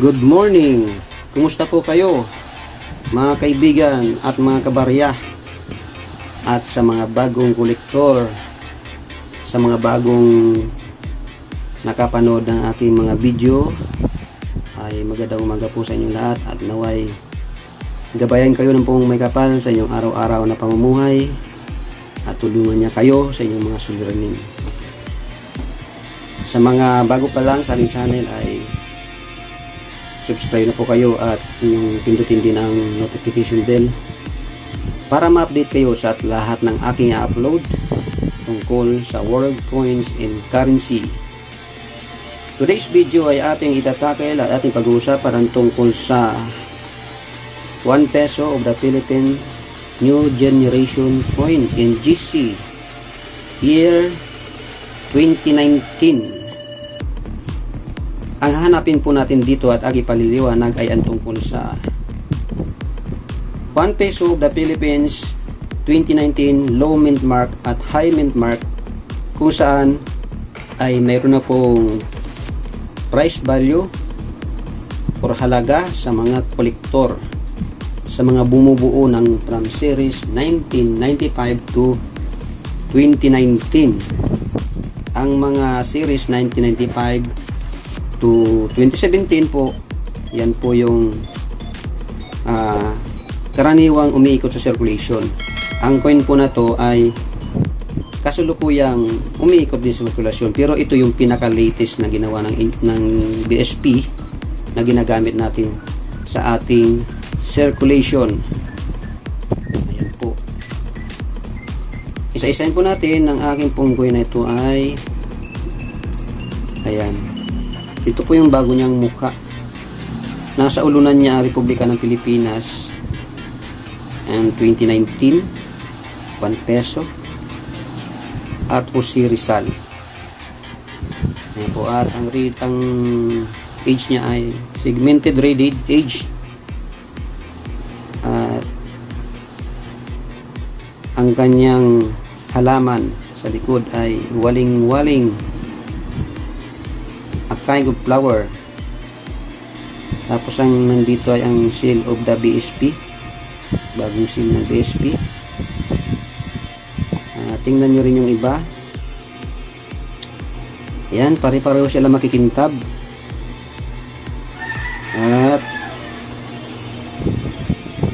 Good morning! Kumusta po kayo, mga kaibigan at mga kabarya, at sa mga bagong kolektor, sa mga bagong nakapanood ng aking mga video, ay magandang umaga po sa inyong lahat at naway gabayan kayo ng pong may kapal sa inyong araw-araw na pamumuhay at tulungan niya kayo sa inyong mga suliranin. Sa mga bago pa lang sa aking channel ay subscribe na po kayo at inyong pindutin din ang notification bell para ma-update kayo sa lahat ng aking i-upload tungkol sa world coins and currency. Today's video ay ating itatakil at ating pag-uusapan tungkol sa 1 peso of the Philippine New Generation Coin NGC year 2019. Ang hanapin po natin dito at aking paliliwanag ay ang tungkol sa 1 peso of the Philippines 2019 low mint mark at high mint mark, kung saan ay mayroon na pong price value or halaga sa mga kolektor, sa mga bumubuo ng from series 1995 to 2019. Ang mga series 1995 to 2017 po, yan po yung karaniwang umiikot sa circulation. Ang coin po na to ay kasulukuyang umiikot din sa circulation, pero ito yung pinaka latest na ginawa ng BSP na ginagamit natin sa ating circulation. Ayan po, isa-isahin po natin. Ang aking pong coin na ito ay ayan. Ito po yung bago niyang mukha. Nasa ulunan niya Republika ng Pilipinas and 2019 1 peso at Jose Rizal. Ayan po, at ang age niya ay segmented rated age, at ang kanyang halaman sa likod ay waling-waling, a kind of flower. Tapos ang nandito ay ang seal of the BSP, bagong seal ng BSP. Tingnan nyo rin yung iba. Ayan, pare-pareho sila makikintab. At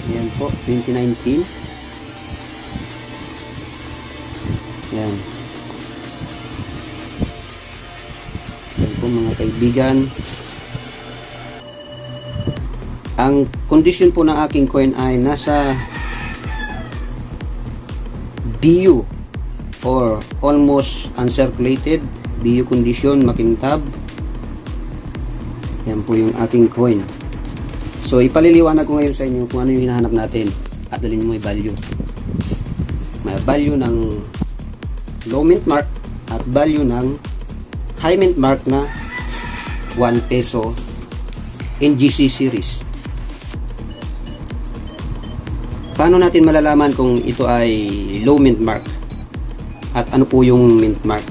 ayan po, 2019. Ayan. Ayan po mga kaibigan. Ang condition po ng aking coin ay nasa BU or almost uncirculated BU condition, makintab. Yan po yung aking coin. So ipaliliwanag ko ngayon sa inyo kung ano yung hinahanap natin at dalhin mo may value. May value ng low mint mark at value ng high mint mark na 1 peso NGC series. Paano natin malalaman kung ito ay low mint mark at ano po yung mint mark?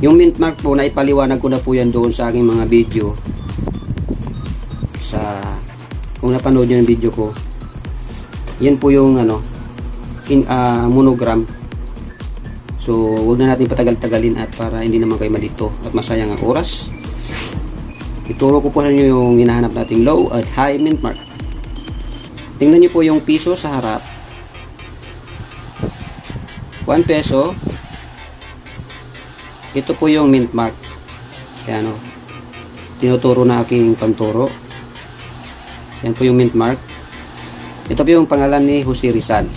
Yung mint mark po, na ipaliwanag ko na po yan doon sa aking mga video. Kung napanood nyo yung video ko, yan po yung monogram. So huwag na natin patagal-tagalin at para hindi naman kayo malito at masayang ang oras. Ituro ko po sa inyo yung hinahanap nating low at high mint mark. Tingnan nyo po yung piso sa harap. 1 peso. Ito po yung mint mark. Ayan o. Tinuturo na aking panturo. Yan po yung mint mark. Ito po yung pangalan ni Jose Rizal.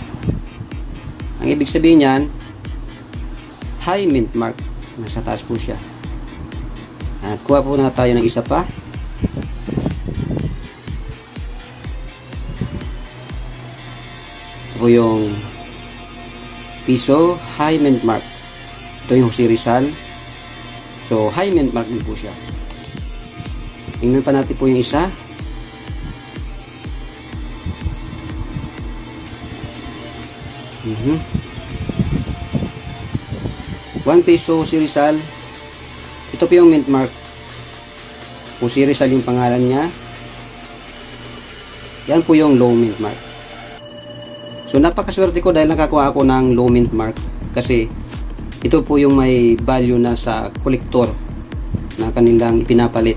Ang ibig sabihin yan, high mint mark. Nasa taas po siya. At kuha po na tayo ng isa pa. Ito po yung piso, high mint mark. Ito yung Jose Rizal. So high mint mark din po siya. Tingnan pa natin po yung isa. Mm 1 peso Jose Rizal. Ito po yung mint mark. Jose Rizal yung pangalan niya. Yan po yung low mint mark. So napakaswerte ko dahil nakakuha ako ng low mint mark kasi ito po yung may value na sa kolektor na kanilang ipinapalit.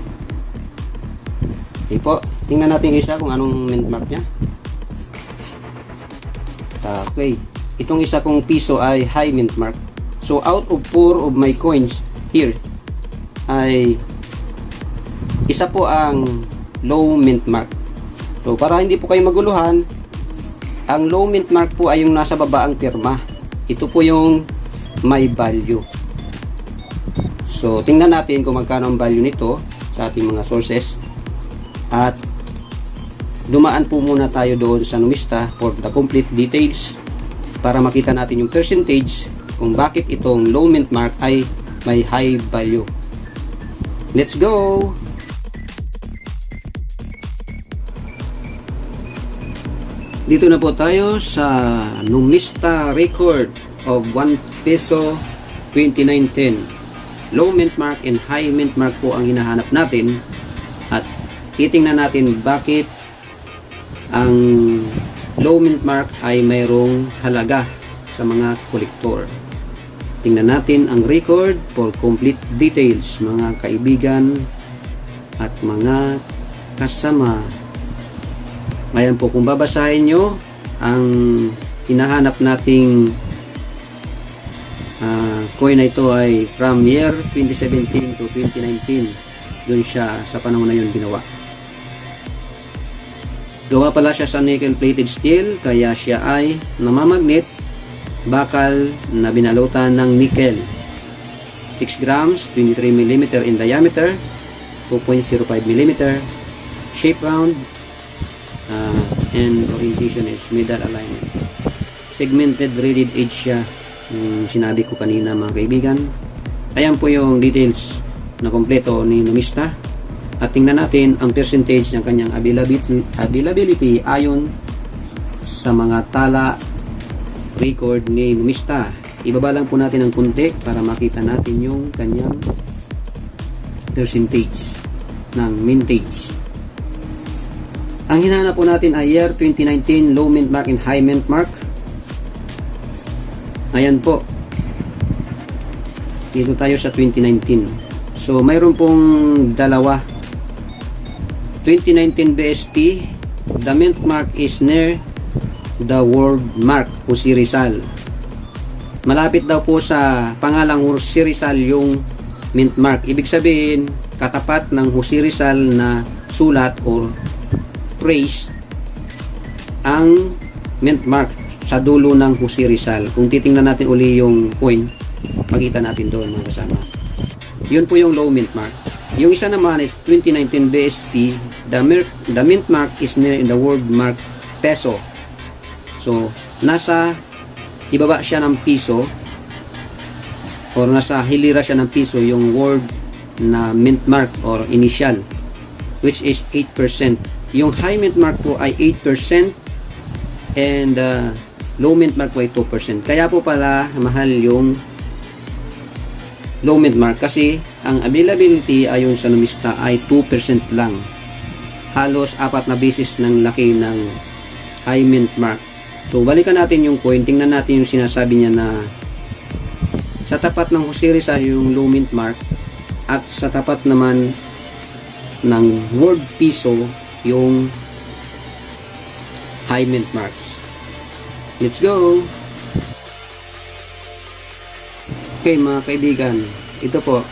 Okay po, tingnan natin isa kung anong mint mark niya. Okay, itong isa kong piso ay high mint mark. So out of 4 of my coins here ay isa po ang low mint mark. So para hindi po kayo maguluhan, ang low mint mark po ay yung nasa baba ang pirma. Ito po yung may value. So tingnan natin kung magkano ang value nito sa ating mga sources. At dumaan po muna tayo doon sa numista for the complete details para makita natin yung percentage kung bakit itong low mint mark ay may high value. Let's go! Dito na po tayo sa numista record of 1 peso 2019. Low mint mark and high mint mark po ang hinahanap natin at titingnan natin bakit ang low mint mark ay mayroong halaga sa mga kolektor. Tingnan natin ang record for complete details, mga kaibigan at mga kasama. Ngayon po, kung babasahin nyo ang hinahanap nating coin na ito ay from year 2017 to 2019. Doon siya sa panahon na yun ginawa. Gawa pala siya sa nickel plated steel, kaya siya ay namamagnet, bakal na binalutan ng nickel. 6 grams, 23 mm in diameter, 2.05 mm, shape round, and orientation is middle alignment. Segmented rated edge siya, sinabi ko kanina mga kaibigan. Ayan po yung details na kompleto ni numista. At tingnan natin ang percentage ng kanyang availability ayon sa mga tala record ni numista. Ibaba lang po natin ng kunti para makita natin yung kanyang percentage ng mintage. Ang hinahanap po natin ay year 2019 low mint mark and high mint mark. Ayan po. Dito tayo sa 2019. So mayroon pong dalawa. 2019 BSP, the mint mark is near the word mark Jose Rizal. Malapit daw po sa pangalang Jose Rizal yung mint mark. Ibig sabihin, katapat ng Jose Rizal na sulat or phrase ang mint mark sa dulo ng Jose Rizal. Kung titingnan natin uli yung coin, makita natin doon mga kasama. Yun po yung low mint mark. Yung isa naman is 2019 BSP, the mint mark is near in the word mark peso. So, nasa ibaba siya ng piso or nasa hilira siya ng piso yung word na mint mark or initial, which is 8%. Yung high mint mark po ay 8% and low mint mark po ay 2%. Kaya po pala mahal yung low mint mark kasi ang availability ayon sa numista ay 2% lang. Halos 4 na beses ng laki ng high mint mark. So balikan natin yung coin, tingnan natin yung sinasabi niya na sa tapat ng Jose Rizal yung low mint mark at sa tapat naman ng word piso yung high mint marks. Let's go! Okay mga kaibigan, ito po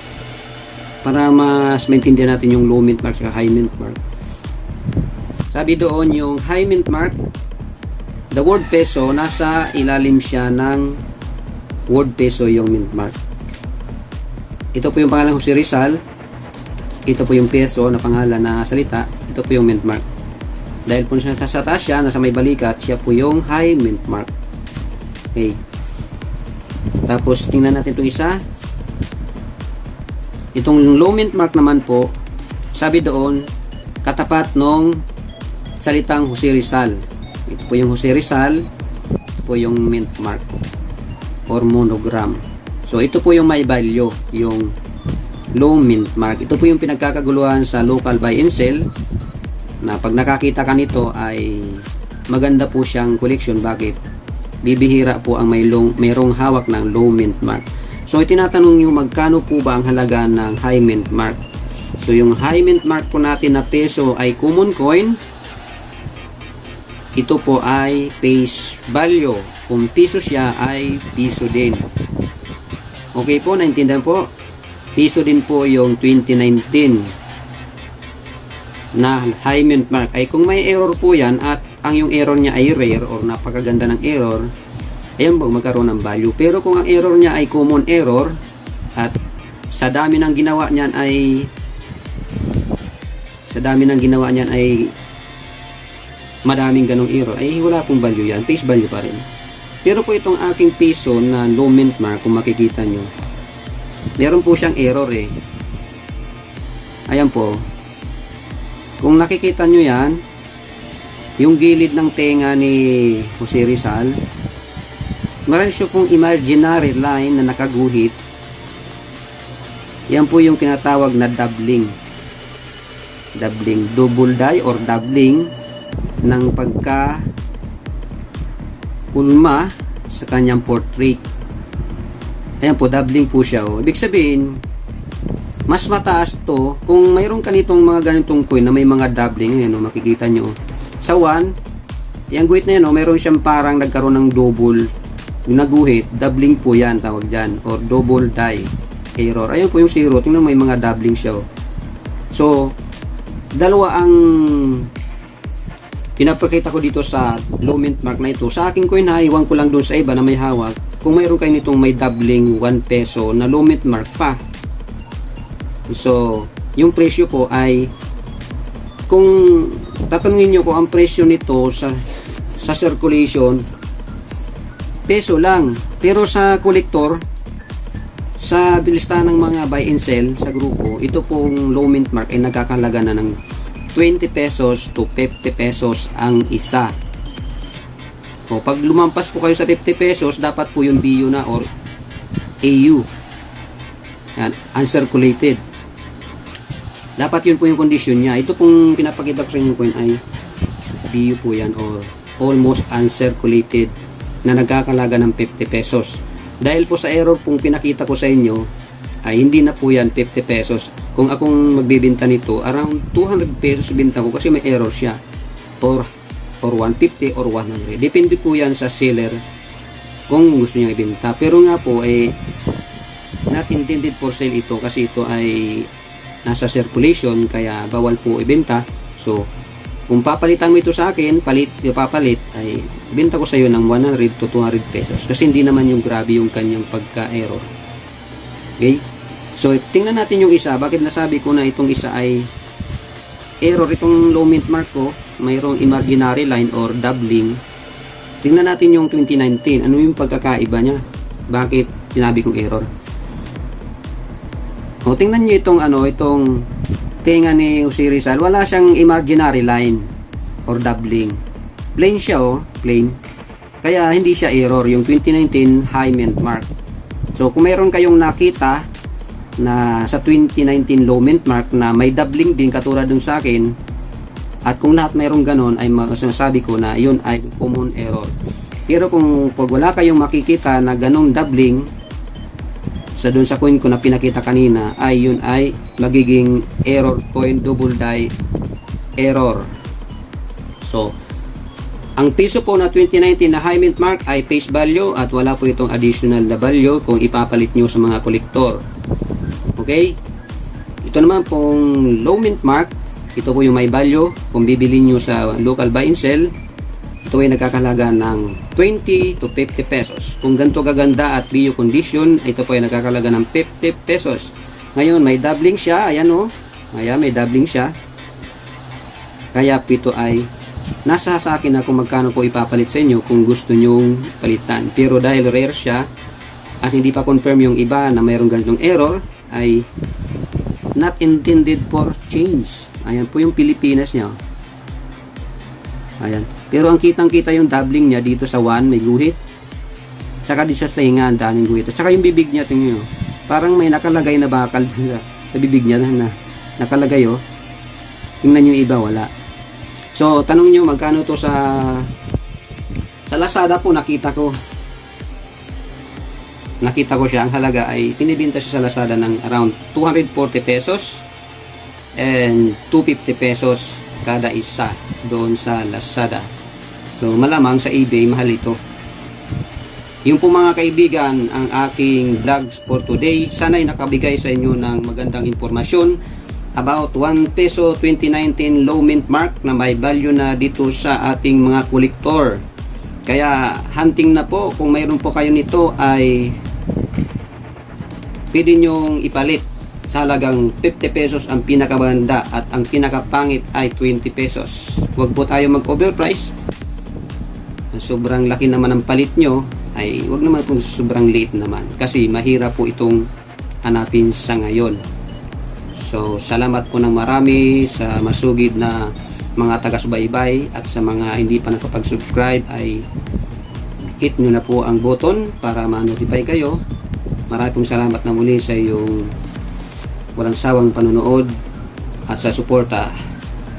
para mas maintindihan natin yung low mint mark at high mint mark. Sabi doon yung high mint mark, the word peso, nasa ilalim siya ng word peso yung mint mark. Ito po yung pangalan Jose Rizal, ito po yung peso na pangalan na salita, ito po yung mint mark. Dahil po sa taas siya, nasa may balikat, siya po yung high mint mark. Okay. Tapos tingnan natin itong isa. Itong low mint mark naman po, sabi doon, katapat nung salitang Jose Rizal. Ito po yung Jose Rizal, ito po yung mint mark or monogram. So ito po yung may value, yung low mint mark. Ito po yung pinagkakaguluhan sa local buy and sell, na pag nakakita ka nito ay maganda po siyang collection. Bakit? Bibihira po ang mayroong hawak ng low mint mark. So itinatanong nyo, magkano po ba ang halaga ng high mint mark? So yung high mint mark po natin na peso ay common coin. Ito po ay face value. Kung piso siya ay piso din. Okay po, naintindihan po? Piso din po yung 2019 na high mint mark. Ay kung may error po yan at ang yung error niya ay rare or napakaganda ng error, ayan po, magkaroon ng value. Pero kung ang error niya ay common error at sa dami ng ginawa niyan ay madaming ganong error, ay wala pong value yan, face value pa rin. Pero po itong aking piso na low mint mark, kung makikita nyo, meron po siyang error eh. Ayan po, kung nakikita nyo yan, yung gilid ng tenga ni Jose Rizal, meron siya pong imaginary line na nakaguhit. Yan po yung tinatawag na doubling, double die or doubling ng pagka ulma sa kanyang portrait. Ayan po, doubling po siya. Ibig sabihin, mas mataas to kung mayroon ka nitong mga ganitong coin na may mga doubling. Ayan, makikita nyo. Sa 1, yung guhit na yan, mayroon siyang parang nagkaroon ng double. Yung naguhit, doubling po yan, tawag dyan. Or double die error. Ayun po yung 0. Tingnan may mga doubling siya. So, dalawa ang pinapakita ko dito sa low mint mark na ito. Sa aking coin ha, iwan ko lang doon sa iba na may hawak. Kung mayroon kayo nitong may doubling 1 peso na low mint mark pa. So, yung presyo po ay, kung tatanungin nyo ko ang presyo nito sa circulation, peso lang. Pero sa collector, sa listahan ng mga buy and sell sa grupo, ito pong low mint mark ay nagkakalaga na ng 20 pesos to 50 pesos ang isa. O, pag lumampas po kayo sa 50 pesos, dapat po yung BU na or AU. Yan, uncirculated. Dapat yun po yung condition niya. Ito pong pinapakita ko sa inyo coin ay BU po yan or almost uncirculated na nagkakalaga ng 50 pesos. Dahil po sa error pong pinakita ko sa inyo ay hindi na po yan 50 pesos. Kung akong magbibenta nito, around 200 pesos binta ko kasi may error siya. Or 150 or 100. Depende po yan sa seller kung gusto niya ibenta. Pero nga po not intended for sale ito kasi ito ay nasa circulation kaya bawal po ibenta. So kung papalitan mo ito sa akin, papalit ay benta ko sa iyo ng 100 to 200 pesos kasi hindi naman yung grabe yung kanyang pagka-error. Okay? So tingnan natin yung isa. Bakit nasabi ko na itong isa ay error? Itong low mint mark ko, mayroong imaginary line or doubling. Tingnan natin yung 2019. Ano yung pagkakaiba niya? Bakit sinabi kong error? O, tingnan niyo itong tenga ni Jose Rizal. Wala siyang imaginary line or doubling. Plain siya, plain. Kaya hindi siya error yung 2019 high mint mark. So kung meron kayong nakita na sa 2019 low mint mark na may doubling din katulad dun sa akin, at kung lahat mayroong ganon, ay masasabi ko na yun ay common error. Pero kung pag wala kayong makikita na ganong doubling sa dun sa coin ko na pinakita kanina, ay yun ay magiging error coin, double die error. So ang piso po na 2019 na high mint mark ay face value at wala po itong additional na value kung ipapalit nyo sa mga kolektor. Okay? Ito naman pong low mint mark, ito po yung may value. Kung bibili nyo sa local buy and sell, ito ay nagkakalaga ng 20 to 50 pesos. Kung ganito gaganda at BU condition, ito po ay nagkakalaga ng 50 pesos. Ngayon, may doubling siya. Ayan Ayan, may doubling siya. Kaya ito ay nasa sa akin na kung magkano po ipapalit sa inyo kung gusto nyong palitan. Pero dahil rare siya at hindi pa confirm yung iba na mayroong ganitong error, ay not intended for change. Ayan po yung Pilipinas niya. Ayan. Pero ang kitang-kita yung doubling niya dito sa 1, may guhit. Tsaka dito sa tenga, ang daming guhit. Tsaka yung bibig niya, tingnan nyo. Parang may nakalagay na bakal sa bibig niya na nakalagay oh. Tingnan nyo yung iba, wala. So, tanong nyo magkano to sa Lazada po. Nakita ko siya, ang halaga ay pinibenta siya sa Lazada ng around 240 pesos and 250 pesos kada isa doon sa Lazada. So malamang sa eBay mahal ito. Yung po mga kaibigan ang aking vlogs for today. Sana'y nakabigay sa inyo ng magandang impormasyon about 1 peso 2019 low mint mark na may value na dito sa ating mga kolektor. Kaya hunting na po, kung mayroon po kayo nito ay pwede nyong ipalit sa halagang 50 pesos ang pinakabanda at ang pinakapangit ay 20 pesos. Huwag po tayo mag-overprice. Sobrang laki naman ang palit nyo, ay huwag naman po sobrang liit naman. Kasi mahirap po itong hanapin sa ngayon. So, salamat po ng marami sa masugid na mga taga-subaybay at sa mga hindi pa nakapag-subscribe ay hit nyo na po ang button para ma-notify kayo. Maraming pong salamat na muli sa iyong walang sawang panonood at sa suporta.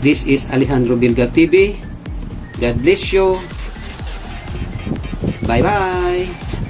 This is Alejandro Bilga TV. God bless you. Bye bye.